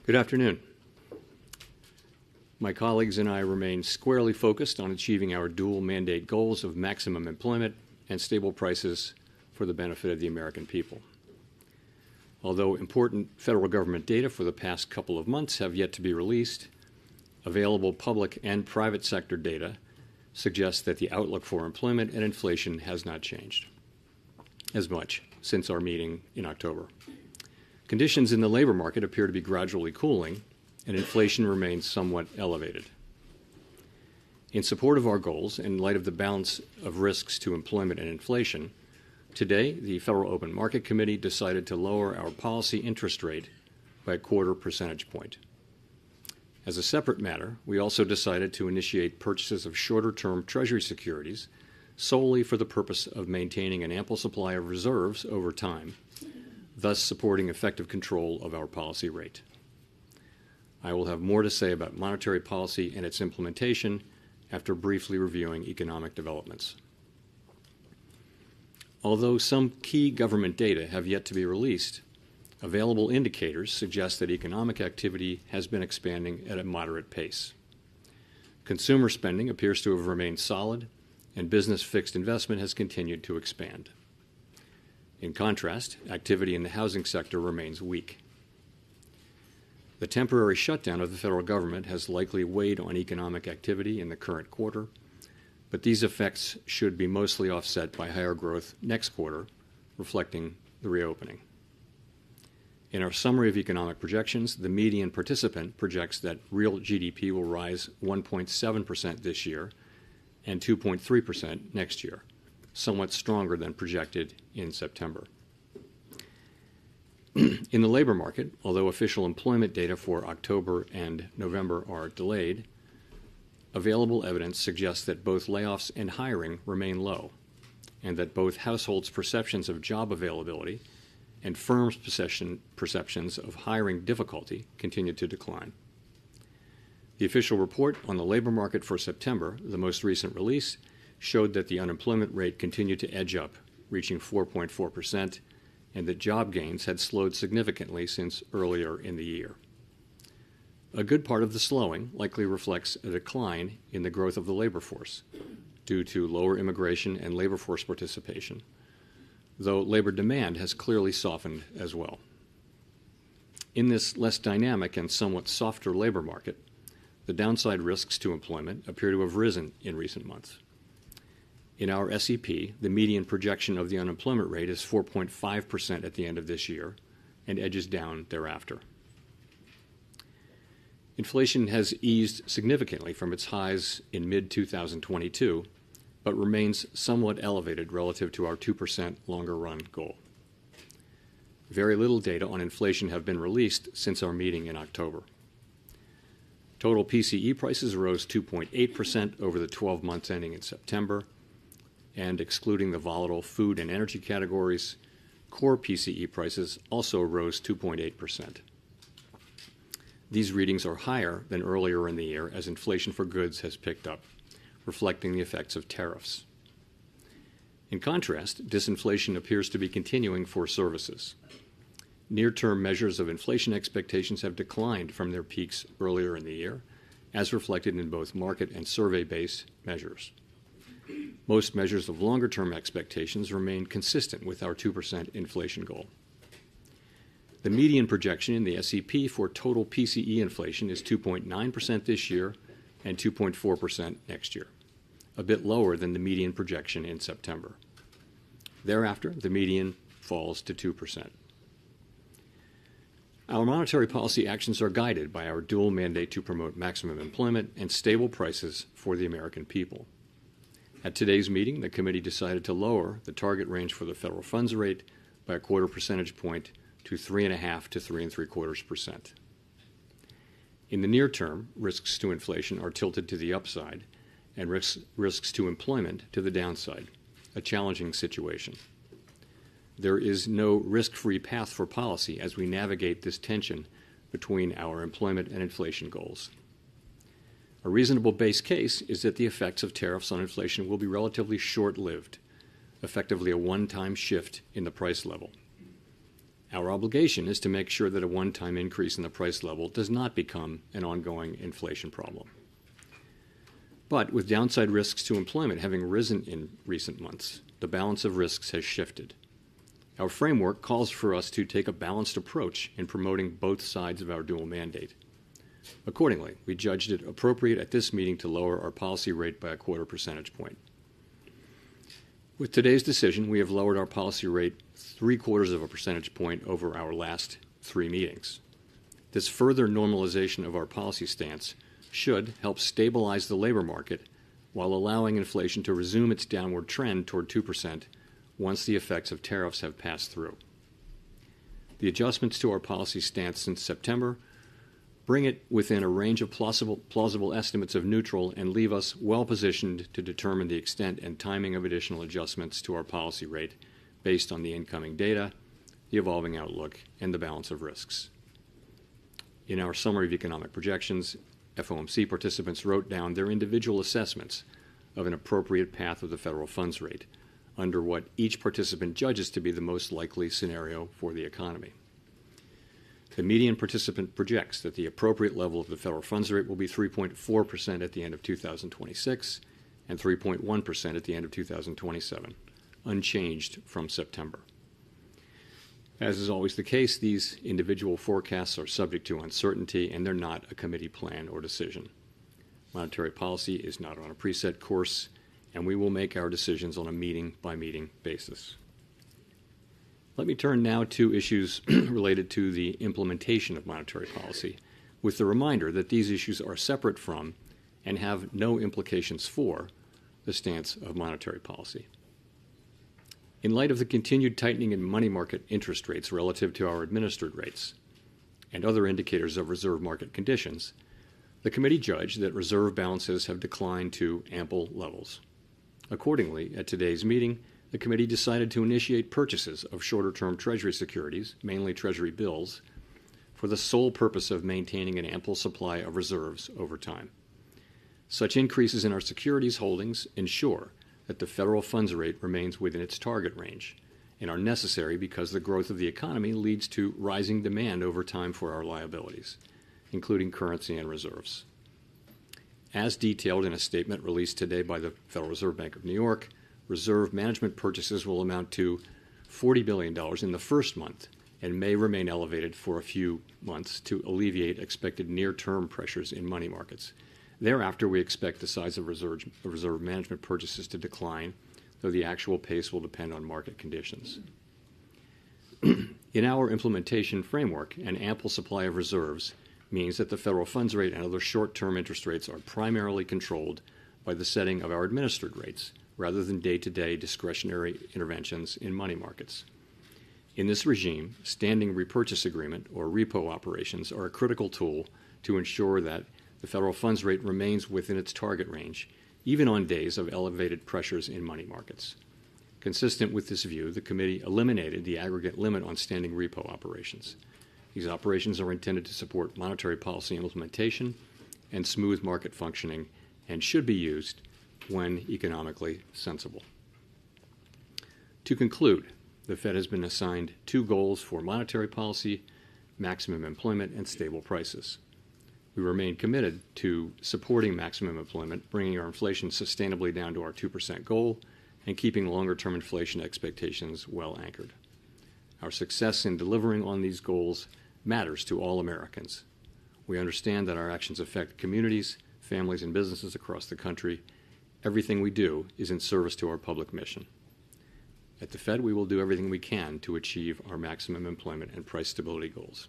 Good afternoon. My colleagues and I remain squarely focused on achieving our dual mandate goals of maximum employment and stable prices for the benefit of the American people. Although important federal government data for the past couple of months have yet to be released, available public and private sector data suggests that the outlook for employment and inflation has not changed as much since our meeting in October. Conditions in the labor market appear to be gradually cooling, and inflation remains somewhat elevated. In support of our goals, in light of the balance of risks to employment and inflation, today the Federal Open Market Committee decided to lower our policy interest rate by a 1/4 percentage point. As a separate matter, we also decided to initiate purchases of shorter-term Treasury securities solely for the purpose of maintaining an ample supply of reserves over time, thus supporting effective control of our policy rate. I will have more to say about monetary policy and its implementation after briefly reviewing economic developments. Although some key government data have yet to be released, available indicators suggest that economic activity has been expanding at a moderate pace. Consumer spending appears to have remained solid, and business fixed investment has continued to expand. In contrast, activity in the housing sector remains weak. The temporary shutdown of the federal government has likely weighed on economic activity in the current quarter, but these effects should be mostly offset by higher growth next quarter, reflecting the reopening. In our summary of economic projections, the median participant projects that real GDP will rise 1.7% this year and 2.3% next year, somewhat stronger than projected in September. In the labor market, although official employment data for October and November are delayed, available evidence suggests that both layoffs and hiring remain low, and that both households' perceptions of job availability and firms' perceptions of hiring difficulty continue to decline. The official report on the labor market for September, the most recent release, showed that the unemployment rate continued to edge up, reaching 4.4%, and that job gains had slowed significantly since earlier in the year. A good part of the slowing likely reflects a decline in the growth of the labor force due to lower immigration and labor force participation, though labor demand has clearly softened as well. In this less dynamic and somewhat softer labor market, the downside risks to employment appear to have risen in recent months. In our SEP, the median projection of the unemployment rate is 4.5% at the end of this year and edges down thereafter. Inflation has eased significantly from its highs in mid-2022, but remains somewhat elevated relative to our 2% longer-run goal. Very little data on inflation have been released since our meeting in October. Total PCE prices rose 2.8% over the 12 months ending in September, and excluding the volatile food and energy categories, core PCE prices also rose 2.8%. These readings are higher than earlier in the year as inflation for goods has picked up, reflecting the effects of tariffs. In contrast, disinflation appears to be continuing for services. Near-term measures of inflation expectations have declined from their peaks earlier in the year, as reflected in both market and survey-based measures. Most measures of longer-term expectations remain consistent with our 2% inflation goal. The median projection in the SEP for total PCE inflation is 2.9% this year and 2.4% next year, a bit lower than the median projection in September. Thereafter, the median falls to 2%. Our monetary policy actions are guided by our dual mandate to promote maximum employment and stable prices for the American people. At today's meeting, the committee decided to lower the target range for the federal funds rate by a 1/4 percentage point to 3.5% to 3.75%. In the near term, risks to inflation are tilted to the upside and risks to employment to the downside, a challenging situation. There is no risk-free path for policy as we navigate this tension between our employment and inflation goals. A reasonable base case is that the effects of tariffs on inflation will be relatively short-lived, effectively a one-time shift in the price level. Our obligation is to make sure that a one-time increase in the price level does not become an ongoing inflation problem. But with downside risks to employment having risen in recent months, the balance of risks has shifted. Our framework calls for us to take a balanced approach in promoting both sides of our dual mandate. Accordingly, we judged it appropriate at this meeting to lower our policy rate by a 1/4 percentage point. With today's decision, we have lowered our policy rate 3/4 of a percentage point over our last 3 meetings. This further normalization of our policy stance should help stabilize the labor market while allowing inflation to resume its downward trend toward 2% once the effects of tariffs have passed through. The adjustments to our policy stance since September bring it within a range of plausible estimates of neutral and leave us well positioned to determine the extent and timing of additional adjustments to our policy rate based on the incoming data, the evolving outlook, and the balance of risks. In our summary of economic projections, FOMC participants wrote down their individual assessments of an appropriate path of the federal funds rate under what each participant judges to be the most likely scenario for the economy. The median participant projects that the appropriate level of the federal funds rate will be 3.4% at the end of 2026 and 3.1% at the end of 2027, unchanged from September. As is always the case, these individual forecasts are subject to uncertainty, and they're not a committee plan or decision. Monetary policy is not on a preset course, and we will make our decisions on a meeting-by-meeting basis. Let me turn now to issues related to the implementation of monetary policy, with the reminder that these issues are separate from and have no implications for the stance of monetary policy. In light of the continued tightening in money market interest rates relative to our administered rates and other indicators of reserve market conditions, the committee judged that reserve balances have declined to ample levels. Accordingly, at today's meeting, the committee decided to initiate purchases of shorter-term Treasury securities, mainly Treasury bills, for the sole purpose of maintaining an ample supply of reserves over time. Such increases in our securities holdings ensure that the federal funds rate remains within its target range and are necessary because the growth of the economy leads to rising demand over time for our liabilities, including currency and reserves. As detailed in a statement released today by the Federal Reserve Bank of New York, reserve management purchases will amount to $40 billion in the first month and may remain elevated for a few months to alleviate expected near-term pressures in money markets. Thereafter, we expect the size of reserve management purchases to decline, though the actual pace will depend on market conditions. In our implementation framework, an ample supply of reserves means that the federal funds rate and other short-term interest rates are primarily controlled by the setting of our administered rates, rather than day-to-day discretionary interventions in money markets. In this regime, standing repurchase agreement, or repo operations, are a critical tool to ensure that the federal funds rate remains within its target range, even on days of elevated pressures in money markets. Consistent with this view, the committee eliminated the aggregate limit on standing repo operations. These operations are intended to support monetary policy implementation and smooth market functioning and should be used when economically sensible. To conclude, the Fed has been assigned 2 goals for monetary policy: maximum employment and stable prices. We remain committed to supporting maximum employment, bringing our inflation sustainably down to our 2% goal, and keeping longer-term inflation expectations well anchored. Our success in delivering on these goals matters to all Americans. We understand that our actions affect communities, families, and businesses across the country. Everything we do is in service to our public mission. At the Fed, we will do everything we can to achieve our maximum employment and price stability goals.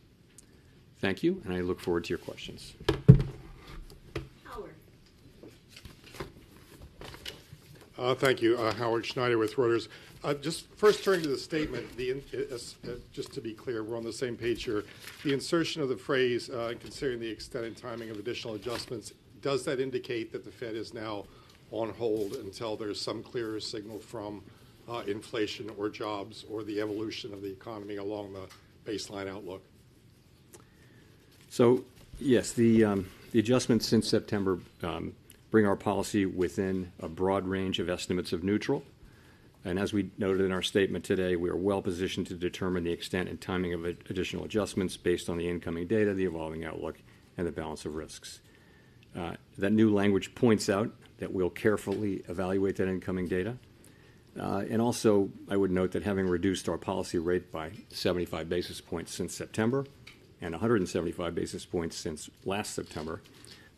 Thank you, and I look forward to your questions. Howard. Thank you. Howard Schneider with Reuters. Just first turning to the statement, just to be clear, we're on the same page here. The insertion of the phrase, considering the extent and timing of additional adjustments, does that indicate that the Fed is now on hold until there's some clearer signal from inflation or jobs or the evolution of the economy along the baseline outlook? So, yes, the adjustments since September bring our policy within a broad range of estimates of neutral. And as we noted in our statement today, we are well positioned to determine the extent and timing of additional adjustments based on the incoming data, the evolving outlook, and the balance of risks. That new language points out that we'll carefully evaluate that incoming data. And also, I would note that having reduced our policy rate by 75 basis points since September and 175 basis points since last September,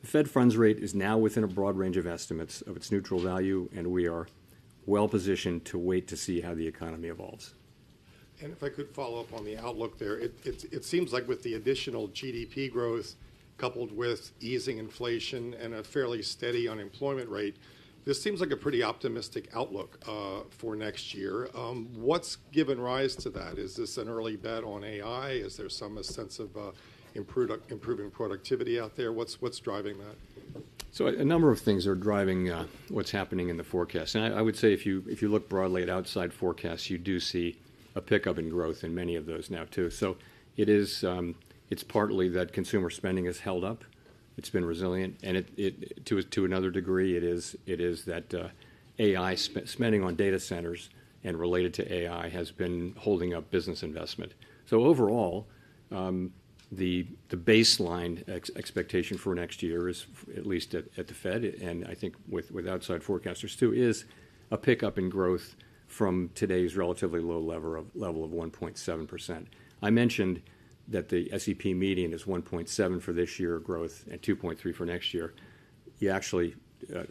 the Fed funds rate is now within a broad range of estimates of its neutral value, and we are well positioned to wait to see how the economy evolves. And if I could follow up on the outlook there, it seems like with the additional GDP growth coupled with easing inflation and a fairly steady unemployment rate, this seems like a pretty optimistic outlook for next year. What's given rise to that? Is this an early bet on AI? Is there some sense of improving productivity out there? What's driving that? So a number of things are driving what's happening in the forecast. And I would say if you look broadly at outside forecasts, you do see a pickup in growth in many of those now too. So it's partly that consumer spending has held up. It's been resilient, and it to another degree, it is that AI spending on data centers and related to AI has been holding up business investment. So overall, the baseline expectation for next year is, at least at the Fed, and I think with outside forecasters too, is a pickup in growth from today's relatively low level of 1.7%. I mentioned that the SEP median is 1.7 for this year growth and 2.3 for next year. You actually,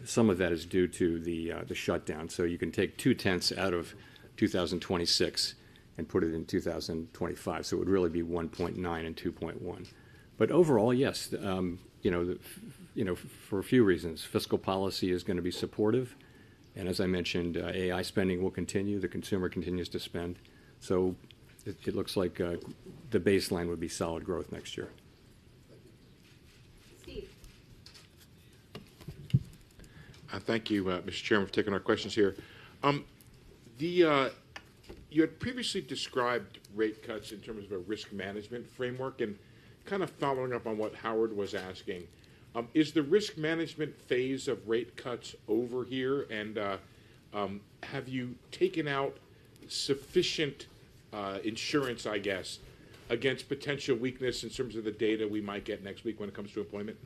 some of that is due to the shutdown. So you can take 0.2 out of 2026 and put it in 2025. So it would really be 1.9 and 2.1. But overall, yes, for a few reasons, fiscal policy is going to be supportive, and as I mentioned, AI spending will continue. The consumer continues to spend, so it looks like the baseline would be solid growth next year. Steve. Thank you, Mr. Chairman, for taking our questions here. You had previously described rate cuts in terms of a risk management framework, and kind of following up on what Howard was asking, is the risk management phase of rate cuts over here, and have you taken out sufficient insurance, I guess, against potential weakness in terms of the data we might get next week when it comes to employment?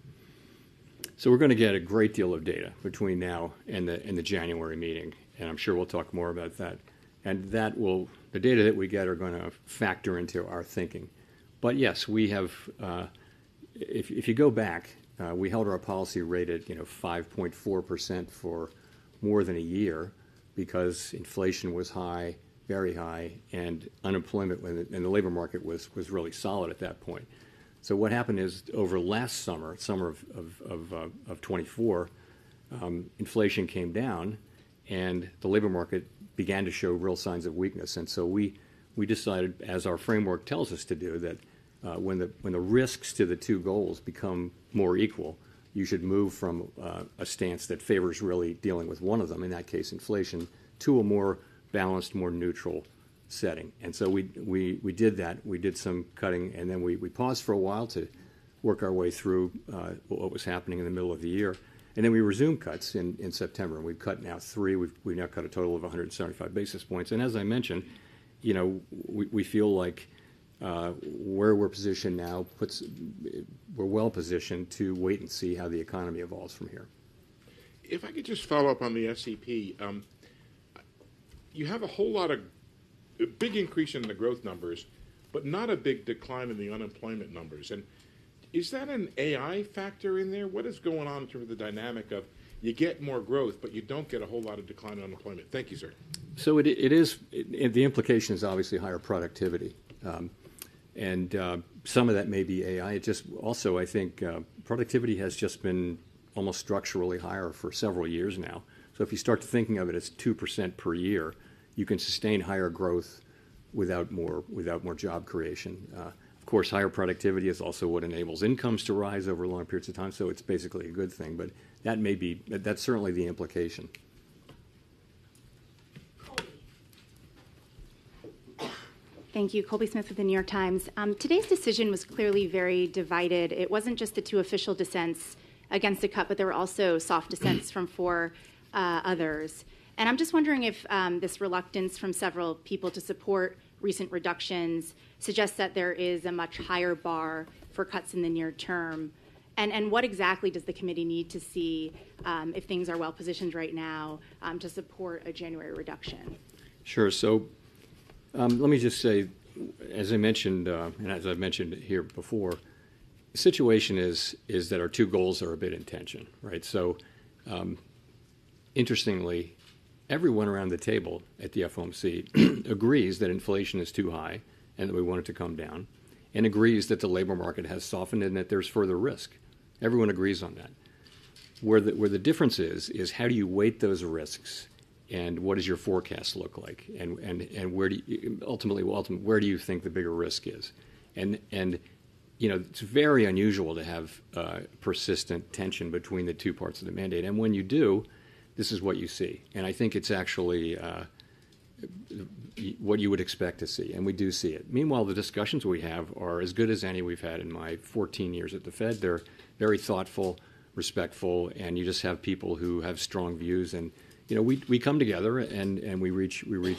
So we're going to get a great deal of data between now and the January meeting, and I'm sure we'll talk more about that. And the data that we get are going to factor into our thinking. But yes, we have, if you go back, we held our policy rate at 5.4% for more than a year because inflation was high, very high, and unemployment and the labor market was really solid at that point. So what happened is over last summer of 24, inflation came down, and the labor market began to show real signs of weakness. And so we decided, as our framework tells us to do, that when the risks to the two goals become more equal, you should move from a stance that favors really dealing with one of them, in that case inflation, to a more balanced, more neutral setting. And so we did that. We did some cutting, and then we paused for a while to work our way through what was happening in the middle of the year. And then we resumed cuts in September, and we've cut now 3. We've now cut a total of 175 basis points. And as I mentioned, we feel like where we're positioned now we're well positioned to wait and see how the economy evolves from here. If I could just follow up on the SEP, you have a big increase in the growth numbers, but not a big decline in the unemployment numbers. And is that an AI factor in there? What is going on in terms of the dynamic of you get more growth, but you don't get a whole lot of decline in unemployment? Thank you, sir. So it is. The implication is obviously higher productivity, and some of that may be AI. It just also, I think, productivity has just been almost structurally higher for several years now. So if you start thinking of it as 2% per year, you can sustain higher growth without more job creation. Of course, higher productivity is also what enables incomes to rise over long periods of time. So it's basically a good thing. But that's certainly the implication. Thank you. Colby Smith with the New York Times. Today's decision was clearly very divided. It wasn't just the 2 official dissents against the cut, but there were also soft dissents from 4 others. And I'm just wondering if this reluctance from several people to support recent reductions suggests that there is a much higher bar for cuts in the near term. And what exactly does the committee need to see if things are well positioned right now to support a January reduction? Sure. So let me just say, as I mentioned, and as I've mentioned here before, the situation is that our two goals are a bit in tension, right? So interestingly, everyone around the table at the FOMC agrees that inflation is too high and that we want it to come down, and agrees that the labor market has softened and that there's further risk. Everyone agrees on that. Where the difference is how do you weight those risks, and what does your forecast look like, and where do you, ultimately where do you think the bigger risk is, and you know, it's very unusual to have persistent tension between the two parts of the mandate, and when you do, this is what you see, and I think it's actually what you would expect to see, and we do see it. Meanwhile, the discussions we have are as good as any we've had in my 14 years at the Fed. They're very thoughtful, respectful, and you just have people who have strong views. And you know, we come together and we reach you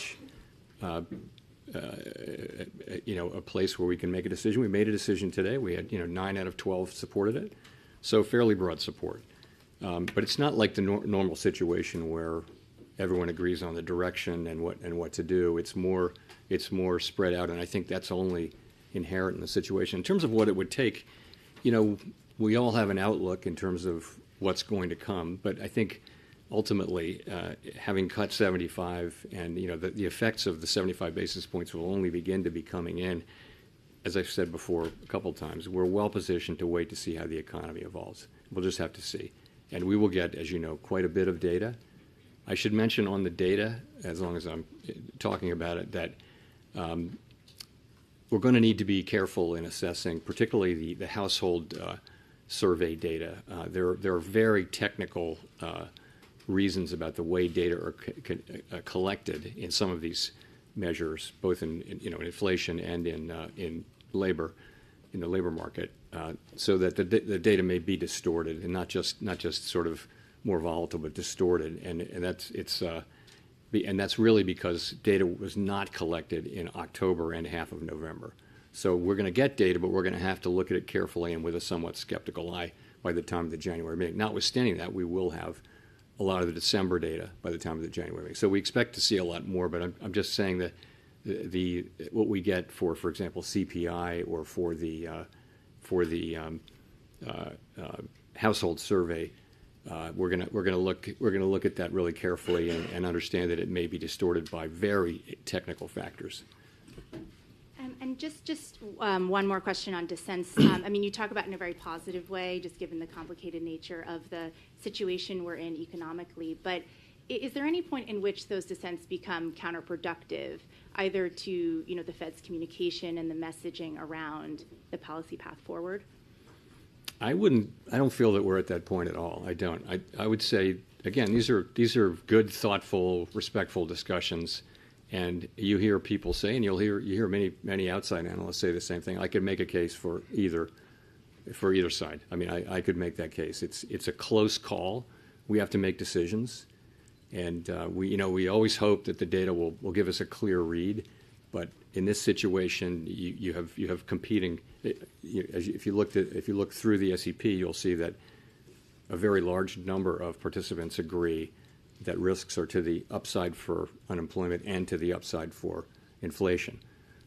know, a place where we can make a decision. We made a decision today. We had 9 out of 12 supported it, so fairly broad support. But it's not like the normal situation where everyone agrees on the direction and what to do. It's more spread out, and I think that's only inherent in the situation. In terms of what it would take, you know, we all have an outlook in terms of what's going to come, but I think ultimately having cut 75 and the effects of the 75 basis points will only begin to be coming in. As I've said before a couple of times, we're well positioned to wait to see how the economy evolves. We'll just have to see. And we will get, as you know, quite a bit of data. I should mention on the data, as long as I'm talking about it, that we're going to need to be careful in assessing, particularly the household survey data. There are very technical reasons about the way data are collected in some of these measures, both in inflation and in labor, in the labor market, so that the data may be distorted and not just sort of more volatile, but distorted, and that's really because data was not collected in October and half of November. So we're going to get data, but we're going to have to look at it carefully and with a somewhat skeptical eye by the time of the January meeting. Notwithstanding that, we will have a lot of the December data by the time of the January meeting. So we expect to see a lot more, but I'm just saying that what we get for example, CPI or for the household survey. We're going to look at that really carefully and understand that it may be distorted by very technical factors. And just one more question on dissents. I mean, you talk about it in a very positive way, just given the complicated nature of the situation we're in economically. But is there any point in which those dissents become counterproductive, either to the Fed's communication and the messaging around the policy path forward? I don't feel that we're at that point at all. I don't. I would say, again, these are good, thoughtful, respectful discussions, and you hear people say, and you hear many outside analysts say the same thing. I could make a case for either side. I mean, I could make that case. It's a close call. We have to make decisions, and we always hope that the data will give us a clear read. But in this situation, you have competing. If you look through the SEP, you'll see that a very large number of participants agree that risks are to the upside for unemployment and to the upside for inflation.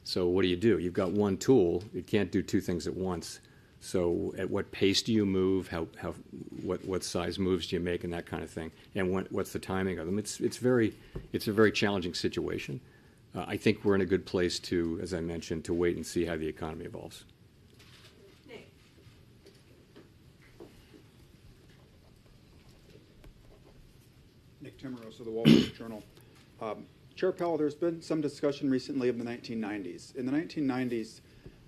So what do? You've got one tool. You can't do two things at once. So at what pace do you move? What size moves do you make, and that kind of thing? And what's the timing of them? It's a very challenging situation. I think we're in a good place to, as I mentioned, to wait and see how the economy evolves. Nick Timmeros of the Wall Street Journal. Chair Powell, there's been some discussion recently of the 1990s. In the 1990s,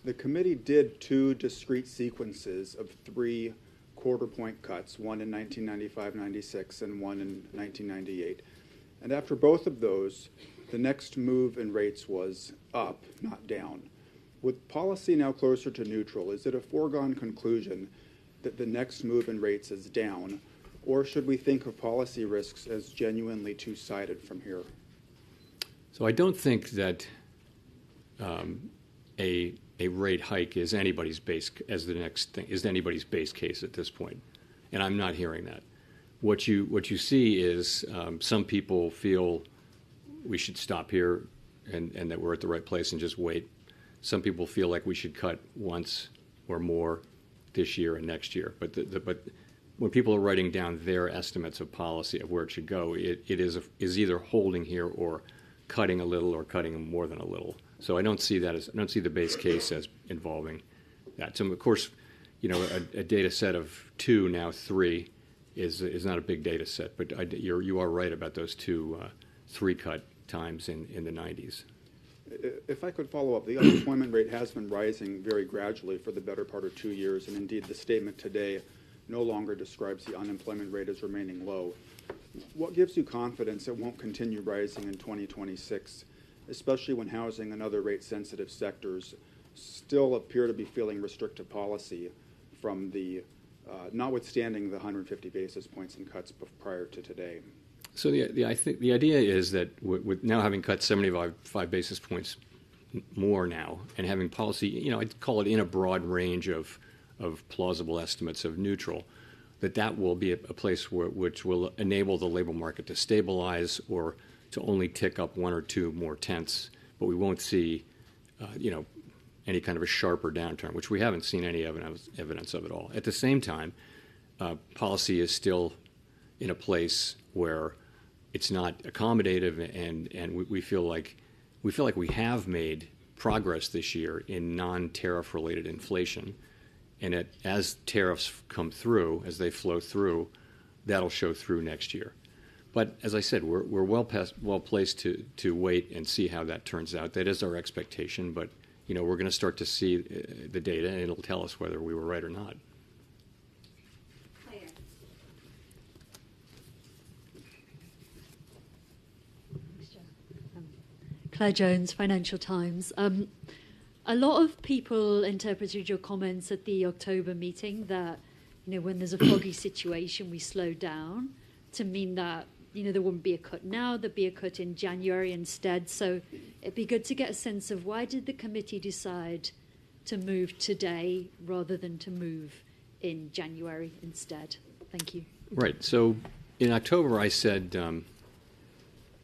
the committee did 2 discrete sequences of 3 quarter-point cuts, one in 1995-96 and one in 1998. And after both of those, the next move in rates was up, not down. With policy now closer to neutral, is it a foregone conclusion that the next move in rates is down, Or should we think of policy risks as genuinely two-sided from here? So I don't think that a rate hike is anybody's base case at this point, and I'm not hearing that. What you see is some people feel we should stop here and that we're at the right place and just wait. Some people feel like we should cut once or more this year and next year. But when people are writing down their estimates of policy of where it should go, it is either holding here or cutting a little or cutting more than a little. So I don't see the base case as involving that. So of course, a data set of 2, now 3, is not a big data set. But you are right about those 2 3-cut times in the 90s. If I could follow up, the unemployment rate has been rising very gradually for the better part of 2 years, and indeed the statement today no longer describes the unemployment rate as remaining low. What gives you confidence it won't continue rising in 2026, especially when housing and other rate-sensitive sectors still appear to be feeling restrictive policy from the, notwithstanding the 150 basis points in cuts prior to today? So I think the idea is that with now having cut 75 basis points more now and having policy, I'd call it in a broad range of plausible estimates of neutral, that will be a place which will enable the labor market to stabilize or to only tick up 1 or 2 more tenths, but we won't see, any kind of a sharper downturn, which we haven't seen any evidence of at all. At the same time, policy is still in a place where it's not accommodative, and we feel like we have made progress this year in non-tariff related inflation, and as tariffs come through, as they flow through, that'll show through next year. But as I said, we're well placed to wait and see how that turns out. That is our expectation, but we're going to start to see the data, and it'll tell us whether we were right or not. Claire Jones, Financial Times. A lot of people interpreted your comments at the October meeting that, when there's a foggy situation, we slow down, to mean that, there wouldn't be a cut now, there'd be a cut in January instead. So it'd be good to get a sense of why did the committee decide to move today rather than to move in January instead? Thank you. Right. So in October, I said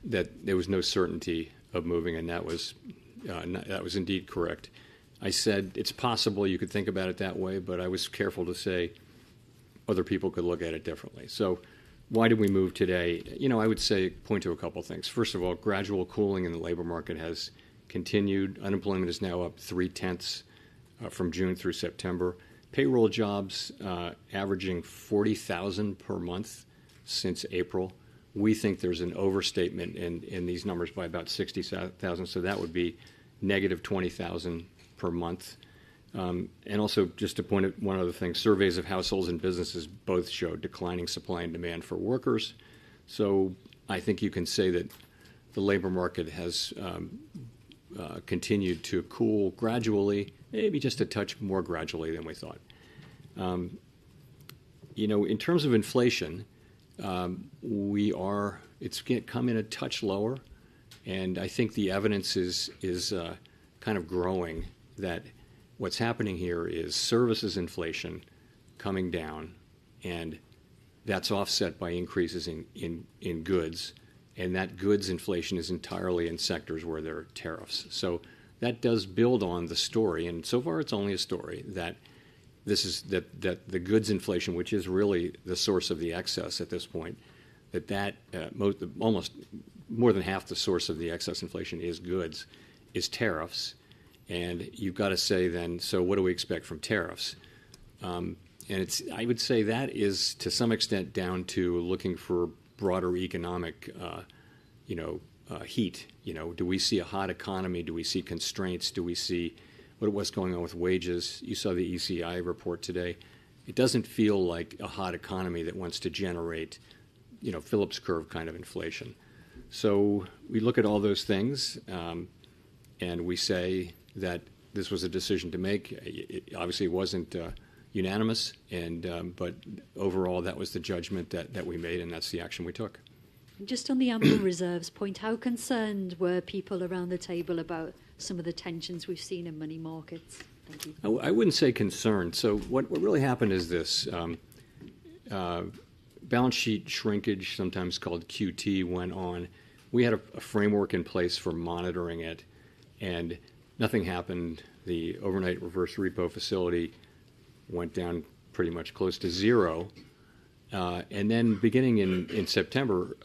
that there was no certainty of moving, and that was indeed correct. I said it's possible you could think about it that way, but I was careful to say other people could look at it differently. So why did we move today? I would point to a couple things. First of all, gradual cooling in the labor market has continued. Unemployment is now up 0.3 from June through September. Payroll jobs averaging 40,000 per month since April. We think there's an overstatement in these numbers by about 60,000, so that would be negative 20,000 per month. And also, just to point out one other thing, surveys of households and businesses both show declining supply and demand for workers. So I think you can say that the labor market has continued to cool gradually, maybe just a touch more gradually than we thought. In terms of inflation, it's come in a touch lower, and I think the evidence is kind of growing that what's happening here is services inflation coming down, and that's offset by increases in goods, and that goods inflation is entirely in sectors where there are tariffs. So that does build on the story, and so far it's only a story, that that the goods inflation, which is really the source of the excess at this point, almost more than half the source of the excess inflation is goods, is tariffs. And you've got to say then, so what do we expect from tariffs? And I would say that is to some extent down to looking for broader economic, heat. Do we see a hot economy? Do we see constraints? Do we see what's going on with wages? You saw the ECI report today. It doesn't feel like a hot economy that wants to generate, Phillips curve kind of inflation. So we look at all those things, and we say that this was a decision to make. It obviously wasn't, unanimous, but overall that was the judgment that we made, and that's the action we took. Just on the ample reserves point, how concerned were people around the table about some of the tensions we've seen in money markets? Thank you. I wouldn't say concerned. So what really happened is this. Balance sheet shrinkage, sometimes called QT, went on. We had a framework in place for monitoring it, and nothing happened. The overnight reverse repo facility went down pretty much close to zero. And then beginning in September,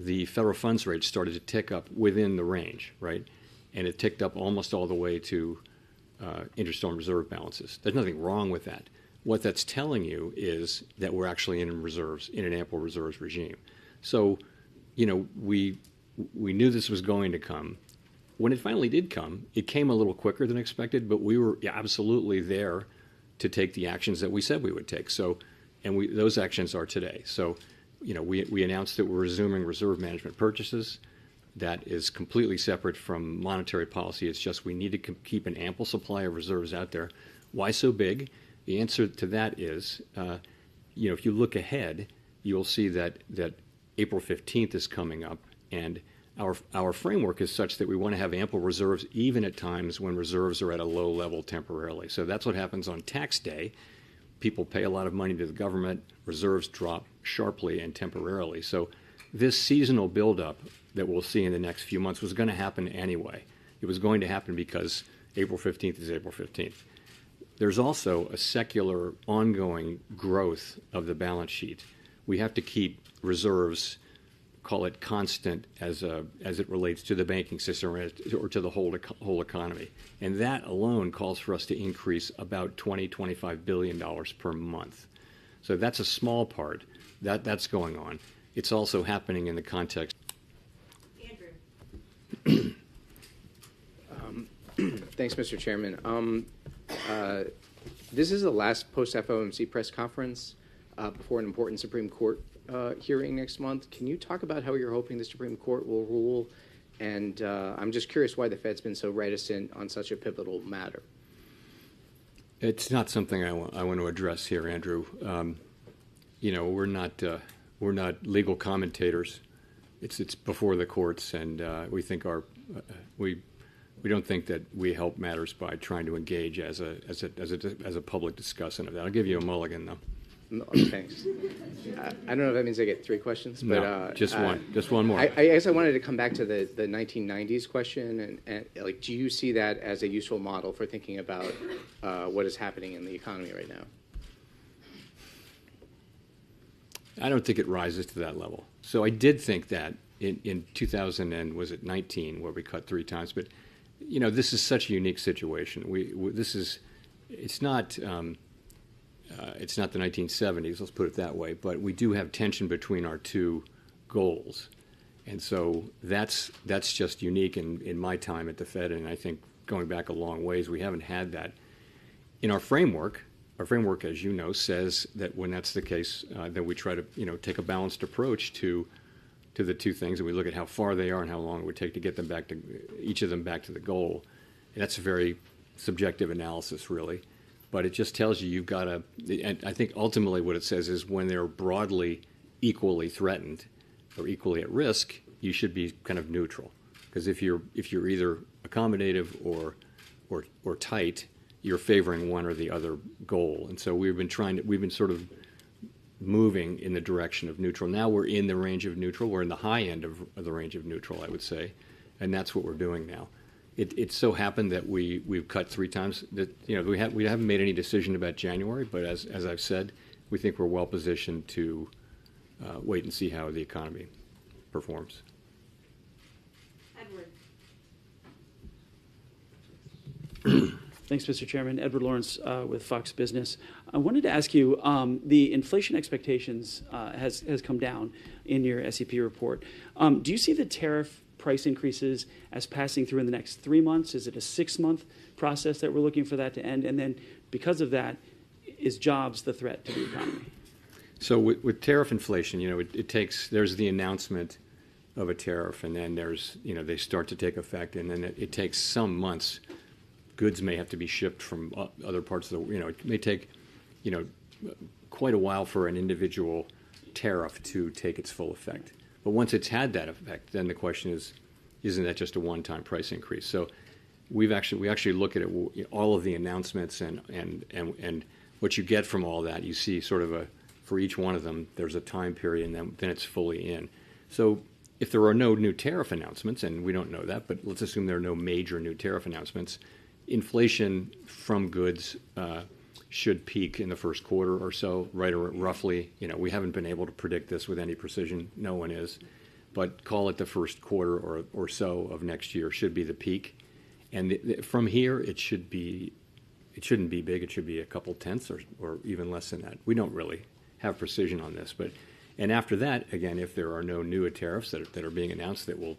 the federal funds rate started to tick up within the range, right? And it ticked up almost all the way to interest on reserve balances. There's nothing wrong with that. What that's telling you is that we're actually in reserves, in an ample reserves regime. So, we knew this was going to come. When it finally did come, it came a little quicker than expected, but we were absolutely there to take the actions that we said we would take. So, and those actions are today. So, we announced that we're resuming reserve management purchases. That is completely separate from monetary policy. It's just we need to keep an ample supply of reserves out there. Why so big? The answer to that is, if you look ahead, you'll see that April 15th is coming up, and our framework is such that we want to have ample reserves even at times when reserves are at a low level temporarily. So that's what happens on tax day. People pay a lot of money to the government, reserves drop sharply and temporarily. So this seasonal buildup that we'll see in the next few months was going to happen anyway. It was going to happen because April 15th is April 15th. There's also a secular ongoing growth of the balance sheet. We have to keep reserves, call it constant as it relates to the banking system or to the whole economy. And that alone calls for us to increase about $20-25 billion per month. So that's a small part. That's going on. It's also happening in the context. Andrew. Thanks, Mr. Chairman. This is the last post-FOMC press conference before an important Supreme Court hearing next month. Can you talk about how you're hoping the Supreme Court will rule? And I'm just curious why the Fed's been so reticent on such a pivotal matter. It's not something I want to address here, Andrew. We're not legal commentators. It's before the courts, and we think we don't think that we help matters by trying to engage as a public discussant of that. I'll give you a mulligan, though. No, thanks. I don't know if that means I get 3 questions, but no, just one. Just one more. I guess I wanted to come back to the 1990s question, and do you see that as a useful model for thinking about what is happening in the economy right now? I don't think it rises to that level. So I did think that in 2019, where we cut 3 times, but this is such a unique situation. It's not the 1970s, let's put it that way, but we do have tension between our 2 goals. And so that's just unique in my time at the Fed, and I think going back a long ways, we haven't had that. In our framework, as you know, says that when that's the case, that we try to take a balanced approach to the 2 things, and we look at how far they are and how long it would take to get them back to each of them back to the goal. And that's a very subjective analysis, really. But it just tells you you've got to, and I think ultimately what it says is when they're broadly equally threatened or equally at risk, you should be kind of neutral. Because if you're either accommodative or tight, you're favoring one or the other goal. And so we've been sort of moving in the direction of neutral. Now we're in the range of neutral. We're in the high end of the range of neutral, I would say, and that's what we're doing now. It so happened that we've cut 3 times. That we haven't made any decision about January, but as I've said, we think we're well positioned to wait and see how the economy performs. Edward. Thanks, Mr. Chairman. Edward Lawrence with Fox Business. I wanted to ask you, the inflation expectations has come down in your SEP report. Do you see the tariff price increases as passing through in the next 3 months? Is it a 6-month process that we're looking for that to end? And then because of that, is jobs the threat to the economy? So with tariff inflation, it takes, there's the announcement of a tariff, and then there's, they start to take effect, and then it takes some months. Goods may have to be shipped from other parts of the, it may take quite a while for an individual tariff to take its full effect. But once it's had that effect, then the question is, isn't that just a one-time price increase? So we actually look at it, all of the announcements and what you get from all that. You see sort of for each one of them, there's a time period, and then it's fully in. So if there are no new tariff announcements, and we don't know that, but let's assume there are no major new tariff announcements, inflation from goods should peak in the first quarter or so, right, or roughly. We haven't been able to predict this with any precision. No one is. But call it the first quarter or so of next year should be the peak. And from here, it shouldn't be big. It should be a couple tenths or even less than that. We don't really have precision on this. And after that, again, if there are no new tariffs that are being announced that will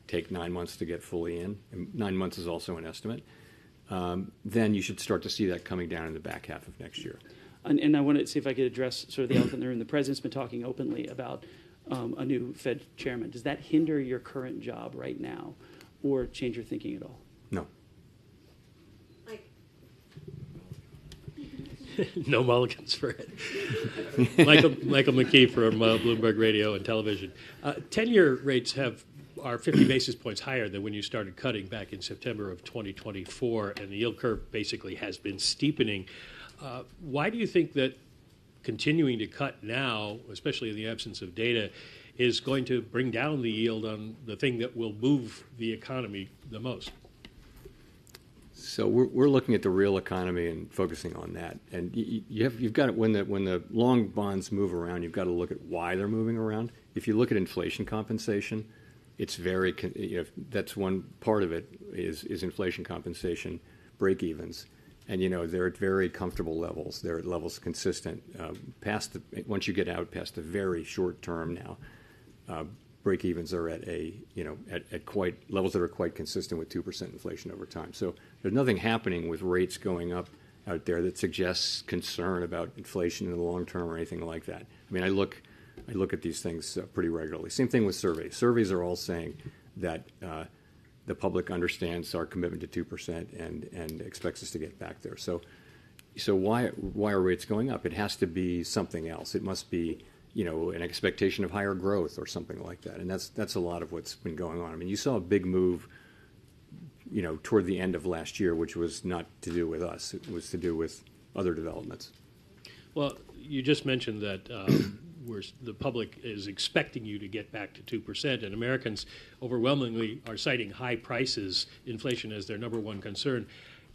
take 9 months to get fully in, and 9 months is also an estimate, then you should start to see that coming down in the back half of next year. And I want to see if I could address sort of the elephant in the room. The president's been talking openly about a new Fed chairman. Does that hinder your current job right now or change your thinking at all? No. No mulligans for it. Michael McKee from Bloomberg Radio and Television. 10-year rates are 50 basis points higher than when you started cutting back in September of 2024, and the yield curve basically has been steepening. Why do you think that continuing to cut now, especially in the absence of data, is going to bring down the yield on the thing that will move the economy the most? So we're looking at the real economy and focusing on that. And you've got when the long bonds move around, you've got to look at why they're moving around. If you look at inflation compensation, it's very that's one part of it is inflation compensation break-evens, and they're at very comfortable levels. They're at levels consistent once you get out past the very short term now. Break-evens are at at quite levels that are quite consistent with 2% inflation over time. So there's nothing happening with rates going up out there that suggests concern about inflation in the long term or anything like that. I mean, I look at these things pretty regularly. Same thing with surveys. Surveys are all saying that the public understands our commitment to 2% and expects us to get back there. So why are rates going up? It has to be something else. It must be an expectation of higher growth or something like that. And that's a lot of what's been going on. I mean, you saw a big move, toward the end of last year, which was not to do with us. It was to do with other developments. Well, you just mentioned that the public is expecting you to get back to 2%, and Americans overwhelmingly are citing high prices, inflation, as their number one concern.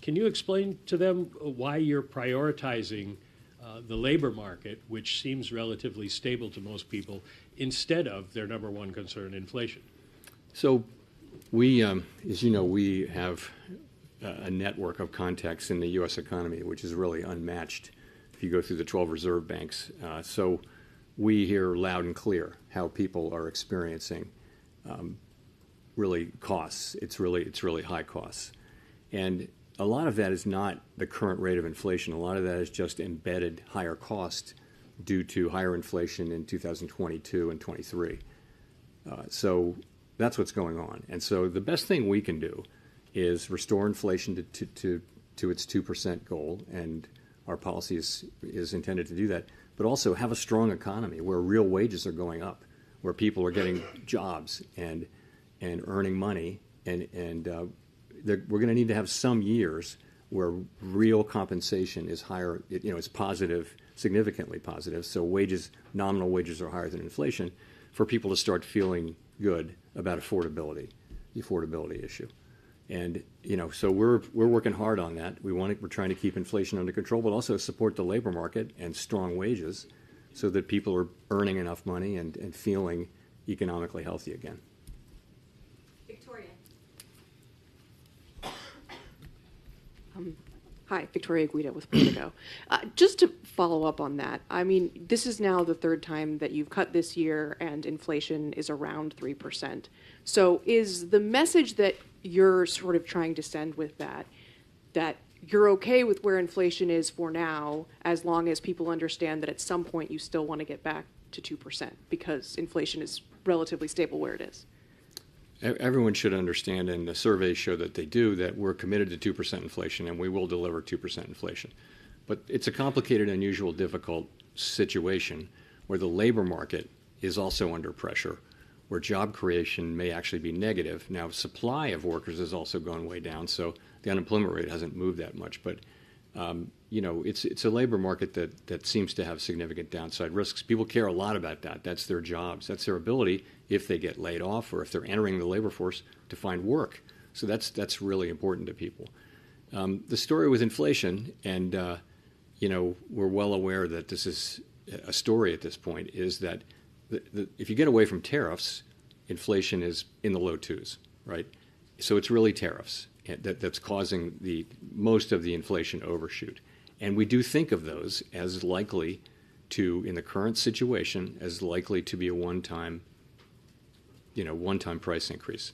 Can you explain to them why you're prioritizing the labor market, which seems relatively stable to most people, instead of their number one concern, inflation? So we, as you know, we have a network of contacts in the U.S. economy, which is really unmatched if you go through the 12 reserve banks. So we hear loud and clear how people are experiencing really costs. It's really high costs. And a lot of that is not the current rate of inflation. A lot of that is just embedded higher cost due to higher inflation in 2022 and 23. So that's what's going on. And so the best thing we can do is restore inflation to its 2% goal, and our policy is intended to do that, but also have a strong economy where real wages are going up, where people are getting jobs and earning money, and we're going to need to have some years where real compensation is higher, it's positive, significantly positive, so nominal wages are higher than inflation, for people to start feeling good about the affordability issue. And so we're working hard on that. We're trying to keep inflation under control, but also support the labor market and strong wages, so that people are earning enough money and feeling economically healthy again. Victoria. Hi, Victoria Guida with Politico. Just to follow up on that, I mean, this is now the third time that you've cut this year, and inflation is around 3%. So is the message that you're sort of trying to send with that you're okay with where inflation is for now, as long as people understand that at some point you still want to get back to 2% because inflation is relatively stable where it is? Everyone should understand, and the surveys show that they do, that we're committed to 2% inflation, and we will deliver 2% inflation. But it's a complicated, unusual, difficult situation where the labor market is also under pressure, where job creation may actually be negative. Now, supply of workers has also gone way down, so the unemployment rate hasn't moved that much. But it's a labor market that seems to have significant downside risks. People care a lot about that. That's their jobs. That's their ability, if they get laid off or if they're entering the labor force, to find work. So that's really important to people. The story with inflation, and we're well aware that this is a story at this point, is that if you get away from tariffs, inflation is in the low twos, right? So it's really tariffs that's causing most of the inflation overshoot. And we do think of those as likely to, in the current situation, as likely to be a one-time price increase.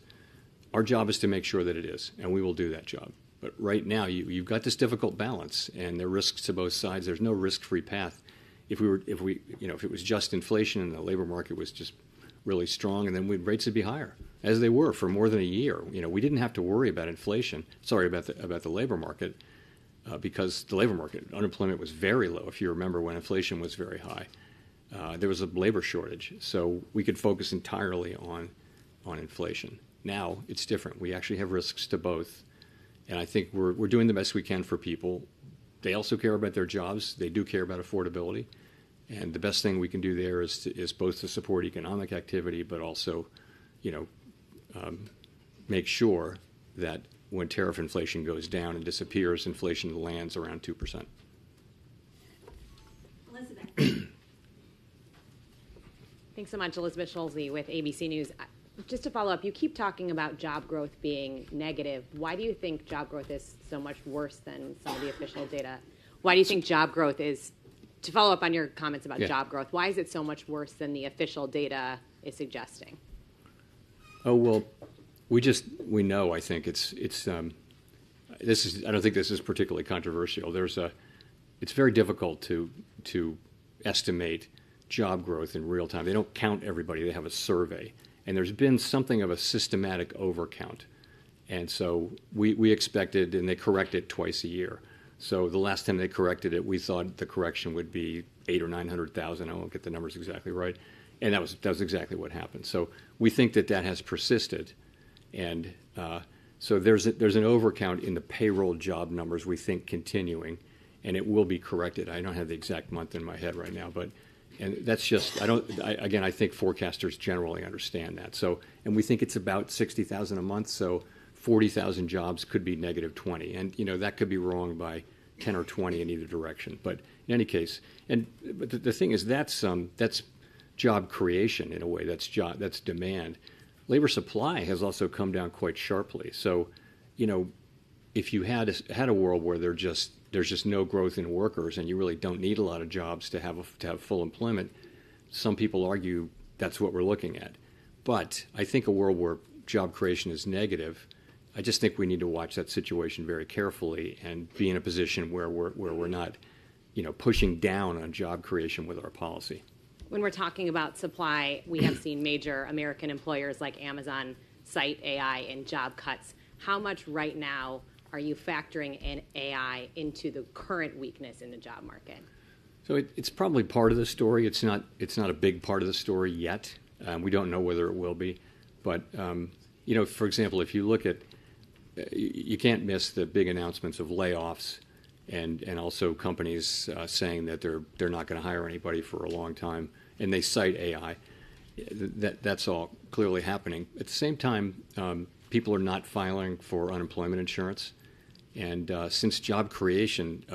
Our job is to make sure that it is, and we will do that job. But right now, you've got this difficult balance, and there are risks to both sides. There's no risk-free path. If it was just inflation and the labor market was just really strong, and then rates would be higher, as they were for more than a year. We didn't have to worry about inflation. Sorry, about the labor market, because the labor market unemployment was very low. If you remember when inflation was very high, there was a labor shortage, so we could focus entirely on inflation. Now it's different. We actually have risks to both, and I think we're doing the best we can for people. They also care about their jobs. They do care about affordability. And the best thing we can do there is both to support economic activity, but also, make sure that when tariff inflation goes down and disappears, inflation lands around 2%. Elizabeth. Thanks so much, Elizabeth Schulze with ABC News. Just to follow up, you keep talking about job growth being negative. Why do you think job growth is so much worse than some of the official data? Why do you think job growth is, to follow up on your comments about job growth, why is it so much worse than the official data is suggesting? Oh, well, we know, I think I don't think this is particularly controversial. It's very difficult to estimate job growth in real time. They don't count everybody. They have a survey. And there's been something of a systematic overcount. And so we expected, and they correct it twice a year. So the last time they corrected it, we thought the correction would be 800,000 or 900,000. I won't get the numbers exactly right. And that was exactly what happened. So we think that has persisted. And so there's an overcount in the payroll job numbers, we think, continuing. And it will be corrected. I don't have the exact month in my head right now, but and that's just, I think forecasters generally understand that. So, and we think it's about 60,000 a month, so 40,000 jobs could be negative 20. And, that could be wrong by 10 or 20 in either direction. But in any case, but the thing is, that's job creation in a way, that's demand. Labor supply has also come down quite sharply. So, if you had a world where there's just no growth in workers and you really don't need a lot of jobs to have full employment, some people argue that's what we're looking at. But I think a world where job creation is negative, I just think we need to watch that situation very carefully and be in a position where we're not, pushing down on job creation with our policy. When we're talking about supply, we have seen major American employers like Amazon cite AI in job cuts. How much right now are you factoring in AI into the current weakness in the job market? So it's probably part of the story. It's not a big part of the story yet. We don't know whether it will be. But, for example, if you look at, you can't miss the big announcements of layoffs and also companies saying that they're not going to hire anybody for a long time, and they cite AI. That's all clearly happening. At the same time, people are not filing for unemployment insurance. And since job creation,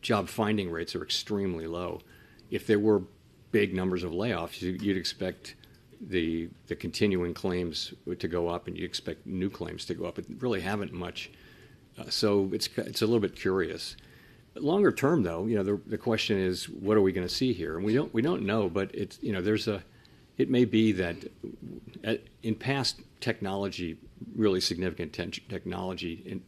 job finding rates are extremely low, if there were big numbers of layoffs, you'd expect the continuing claims to go up, and you expect new claims to go up. But really haven't much. So it's a little bit curious. But longer term, though, the question is, what are we going to see here? And we don't know. But it's it may be that in past technology, really significant technology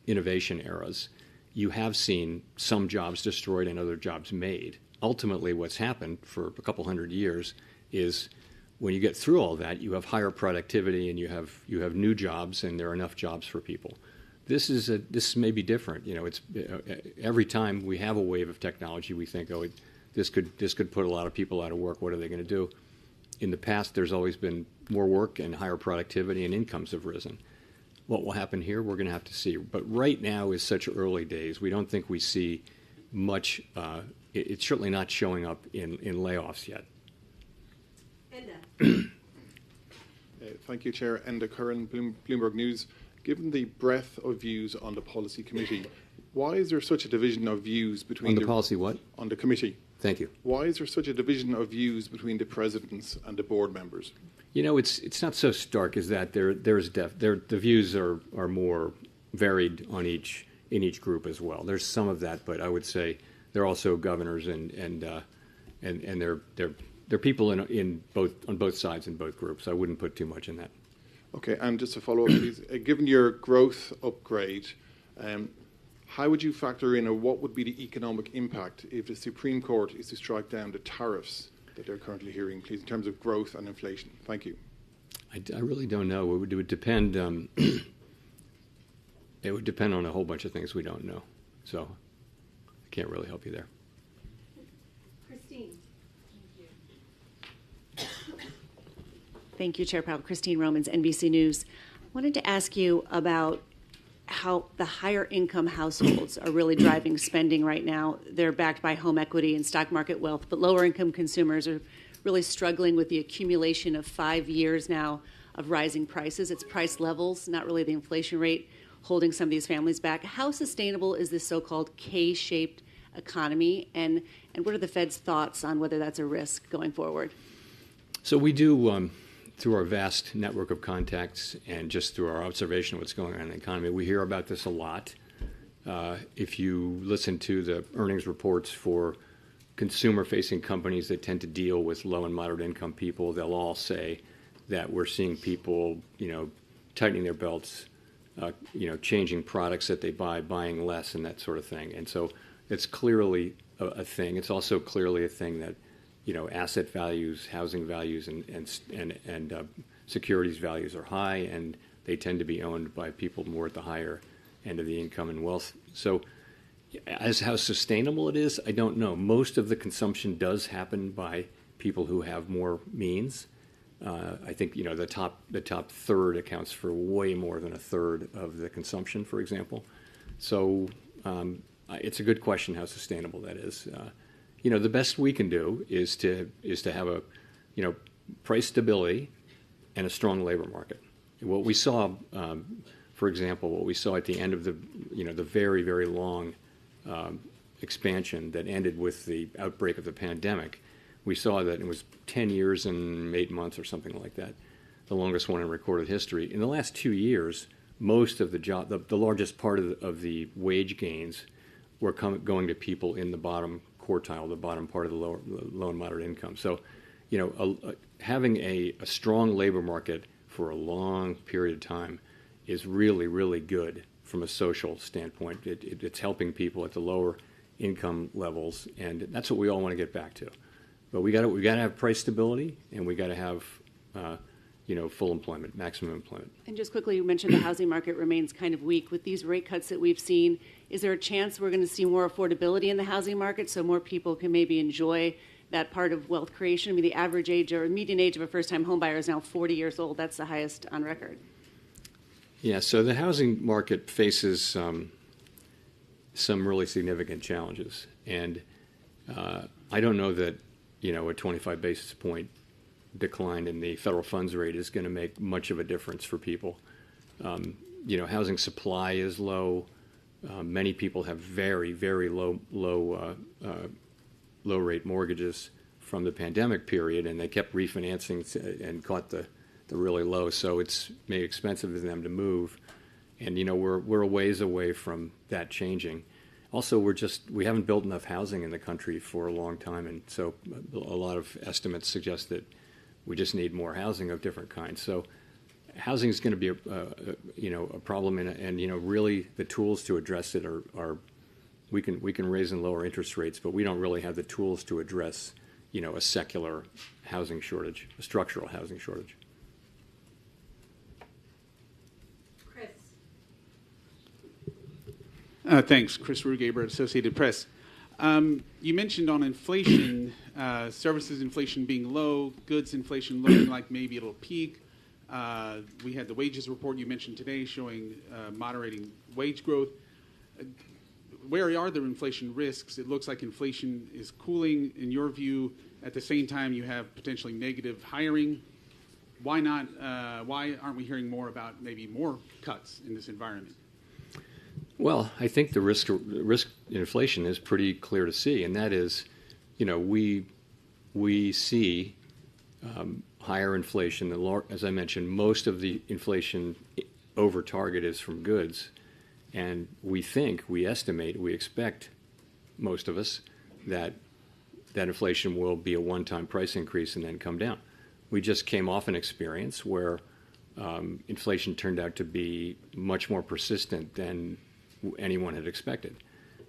innovation eras, you have seen some jobs destroyed and other jobs made. Ultimately, what's happened for a couple hundred years is when you get through all that, you have higher productivity and you have new jobs, and there are enough jobs for people. this may be different. It's every time we have a wave of technology, we think, this could put a lot of people out of work. What are they going to do? In the past, there's always been more work and higher productivity, and incomes have risen. What will happen here, we're going to have to see. But right now is such early days. We don't think we see much. It's certainly not showing up in layoffs yet. Thank you, Chair. Enda Curran, Bloomberg News. Given the breadth of views on the policy committee, why is there such a division of views between on the policy what? On the committee. Thank you. Why is there such a division of views between the presidents and the board members? It's not so stark as that. The views are more varied on in each group as well. There's some of that, but I would say they're also governors and they're people on both sides in both groups. I wouldn't put too much in that. Okay, and just to follow up, please, given your growth upgrade, how would you factor in, or what would be the economic impact if the Supreme Court is to strike down the tariffs that they're currently hearing, please, in terms of growth and inflation? Thank you. I really don't know. It would depend. It would depend on a whole bunch of things we don't know. So I can't really help you there. Christine. Thank you, Chair Powell. Christine Romans, NBC News. I wanted to ask you about how the higher income households are really driving spending right now. They're backed by home equity and stock market wealth, but lower income consumers are really struggling with the accumulation of 5 years now of rising prices. It's price levels, not really the inflation rate, holding some of these families back. How sustainable is this so-called K-shaped economy, and what are the Fed's thoughts on whether that's a risk going forward? So we do, through our vast network of contacts and just through our observation of what's going on in the economy, we hear about this a lot. If you listen to the earnings reports for consumer-facing companies that tend to deal with low and moderate income people, they'll all say that we're seeing people, tightening their belts, changing products that they buy, buying less, and that sort of thing. And so it's clearly a thing. It's also clearly a thing that, asset values, housing values, and securities values are high, and they tend to be owned by people more at the higher end of the income and wealth. So as how sustainable it is, I don't know. Most of the consumption does happen by people who have more means. I think the top third accounts for way more than a third of the consumption, for example. So it's a good question how sustainable that is. The best we can do is to have a price stability and a strong labor market. What we saw, for example, at the end of the very, very long expansion that ended with the outbreak of the pandemic, we saw that it was 10 years and 8 months or something like that, the longest one in recorded history. In the last 2 years, most of the largest part of the wage gains were going to people in the bottom quartile, the bottom part of the low and moderate income. So, having a strong labor market for a long period of time is really, really good from a social standpoint. It's helping people at the lower income levels, and that's what we all want to get back to. But we got to have price stability, and we got to have full employment, maximum employment. And just quickly, you mentioned the housing market remains kind of weak. With these rate cuts that we've seen, is there a chance we're going to see more affordability in the housing market so more people can maybe enjoy that part of wealth creation? I mean, the average age or median age of a first-time home buyer is now 40 years old. That's the highest on record. Yeah, so the housing market faces some really significant challenges. And I don't know that, a 25 basis point decline in the federal funds rate is going to make much of a difference for people. Housing supply is low. Many people have very, very low rate mortgages from the pandemic period, and they kept refinancing and caught the really low. So it's made it expensive for them to move, and we're a ways away from that changing. Also, we haven't built enough housing in the country for a long time, and so a lot of estimates suggest that we just need more housing of different kinds. So housing is going to be a problem, and really the tools to address it are we can raise and lower interest rates, but we don't really have the tools to address a secular housing shortage, a structural housing shortage. Thanks. Chris Rugaber, Associated Press. You mentioned on inflation, services inflation being low, goods inflation looking like maybe it'll peak. We had the wages report you mentioned today showing moderating wage growth. Where are the inflation risks? It looks like inflation is cooling, in your view. At the same time, you have potentially negative hiring. Why not? Why aren't we hearing more about maybe more cuts in this environment? Well, I think the risk in inflation is pretty clear to see, and that is, we see higher inflation. As I mentioned, most of the inflation over target is from goods, and we expect, most of us, that inflation will be a one-time price increase and then come down. We just came off an experience where inflation turned out to be much more persistent than anyone had expected.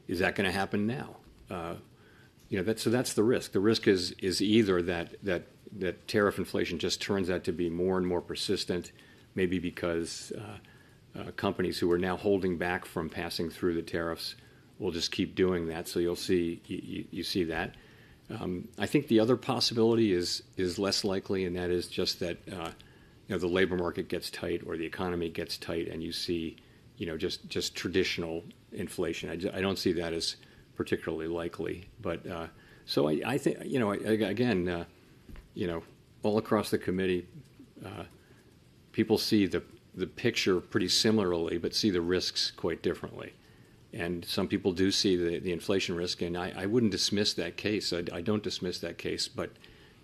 Is that going to happen now? So that's the risk. The risk is either that tariff inflation just turns out to be more and more persistent, maybe because companies who are now holding back from passing through the tariffs will just keep doing that. So you see that. I think the other possibility is less likely, and that is just that the labor market gets tight or the economy gets tight, and you see just traditional inflation. I don't see that as particularly likely. But so I think again all across the committee, people see the picture pretty similarly, but see the risks quite differently. And some people do see the inflation risk, and I wouldn't dismiss that case. I don't dismiss that case, but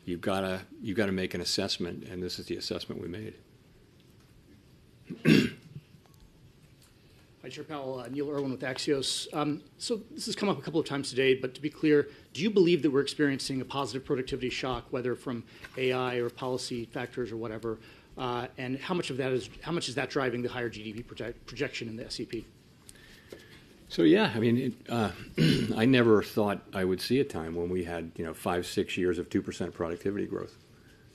you've got to make an assessment, and this is the assessment we made. Hi, Chair Powell. Neil Irwin with Axios. So this has come up a couple of times today, but to be clear, do you believe that we're experiencing a positive productivity shock, whether from AI or policy factors or whatever? And how much is that driving the higher GDP projection in the SEP? So yeah, I mean, I never thought I would see a time when we had 5-6 years of 2% productivity growth.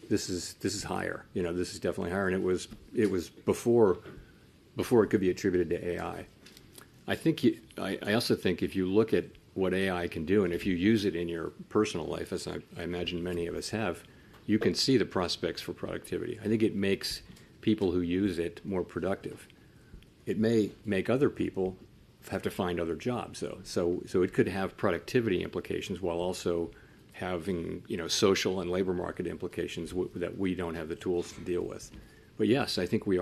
This is higher. This is definitely higher, and it was before it could be attributed to AI. I also think if you look at what AI can do, and if you use it in your personal life, as I imagine many of us have, you can see the prospects for productivity. I think it makes people who use it more productive. It may make other people have to find other jobs, though. So it could have productivity implications while also having social and labor market implications that we don't have the tools to deal with. But yes, I think we're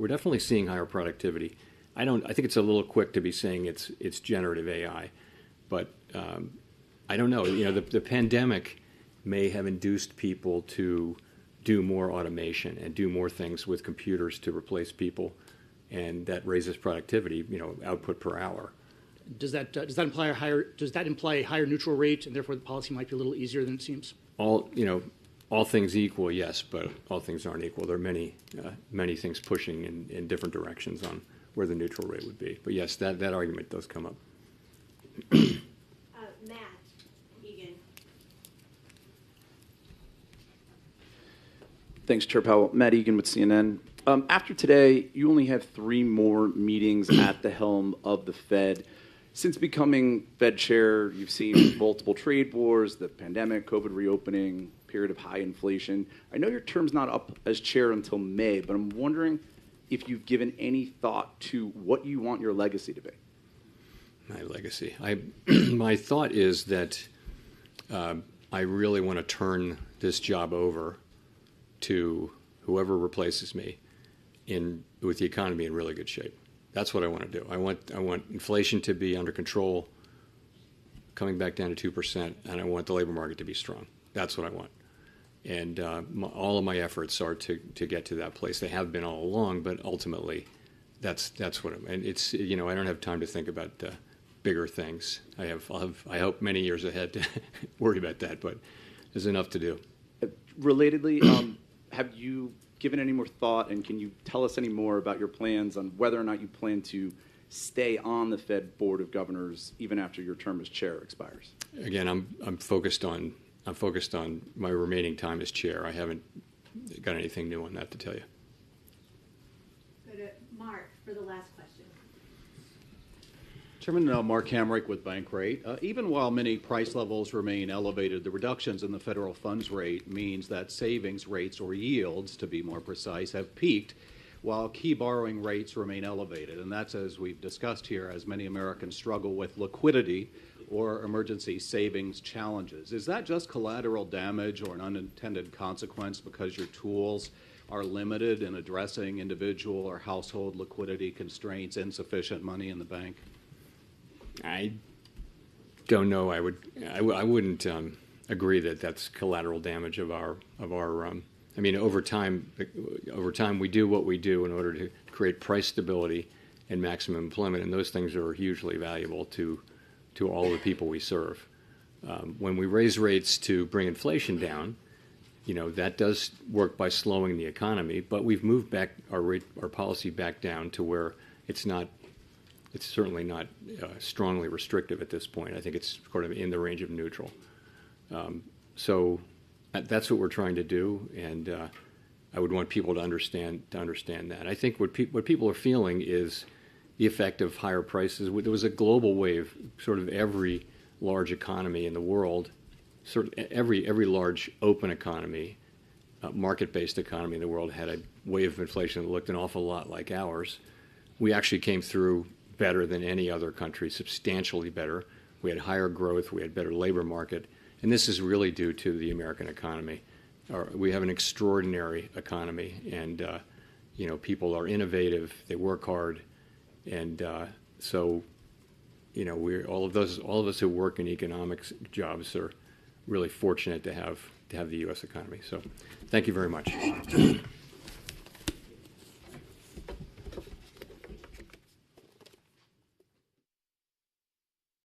definitely seeing higher productivity. I think it's a little quick to be saying it's generative AI, but I don't know. The pandemic may have induced people to do more automation and do more things with computers to replace people, and that raises productivity, output per hour. Does that imply a higher neutral rate, and therefore the policy might be a little easier than it seems? All things equal, yes, but all things aren't equal. There are many things pushing in different directions on where the neutral rate would be. But yes, that argument does come up. Matt Egan. Thanks, Chair Powell. Matt Egan with CNN. After today, you only have 3 more meetings at the helm of the Fed. Since becoming Fed chair, you've seen multiple trade wars, the pandemic, COVID reopening, period of high inflation. I know your term's not up as chair until May, but I'm wondering if you've given any thought to what you want your legacy to be. My legacy. My thought is that I really want to turn this job over to whoever replaces me with the economy in really good shape. That's what I want to do. I want inflation to be under control, coming back down to 2%, and I want the labor market to be strong. That's what I want. And all of my efforts are to get to that place. They have been all along, but ultimately, that's what I'm. And it's I don't have time to think about bigger things. I hope many years ahead to worry about that, but there's enough to do. Relatedly, have you given any more thought, and can you tell us any more about your plans on whether or not you plan to stay on the Fed Board of Governors even after your term as chair expires? Again, I'm focused on my remaining time as chair. I haven't got anything new on that to tell you. Go to Mark for the last question. Chairman, Mark Hamrick with Bankrate. Even while many price levels remain elevated, the reductions in the federal funds rate means that savings rates, or yields to be more precise, have peaked while key borrowing rates remain elevated. And that's, as we've discussed here, as many Americans struggle with liquidity or emergency savings challenges. Is that just collateral damage or an unintended consequence because your tools are limited in addressing individual or household liquidity constraints, insufficient money in the bank? I don't know. I wouldn't agree that that's collateral damage of our. I mean, over time, we do what we do in order to create price stability and maximum employment, and those things are hugely valuable to all the people we serve. When we raise rates to bring inflation down, that does work by slowing the economy, but we've moved back our policy back down to where it's certainly not strongly restrictive at this point. I think it's sort of in the range of neutral. So that's what we're trying to do, and I would want people to understand that. I think what people are feeling is the effect of higher prices. There was a global wave. Sort of every large economy in the world, every large open economy, market-based economy in the world had a wave of inflation that looked an awful lot like ours. We actually came through better than any other country, substantially better. We had higher growth. We had better labor market. And this is really due to the American economy. We have an extraordinary economy, and people are innovative. They work hard, and so we're all of us who work in economics jobs are really fortunate to have the U.S. economy. So, thank you very much.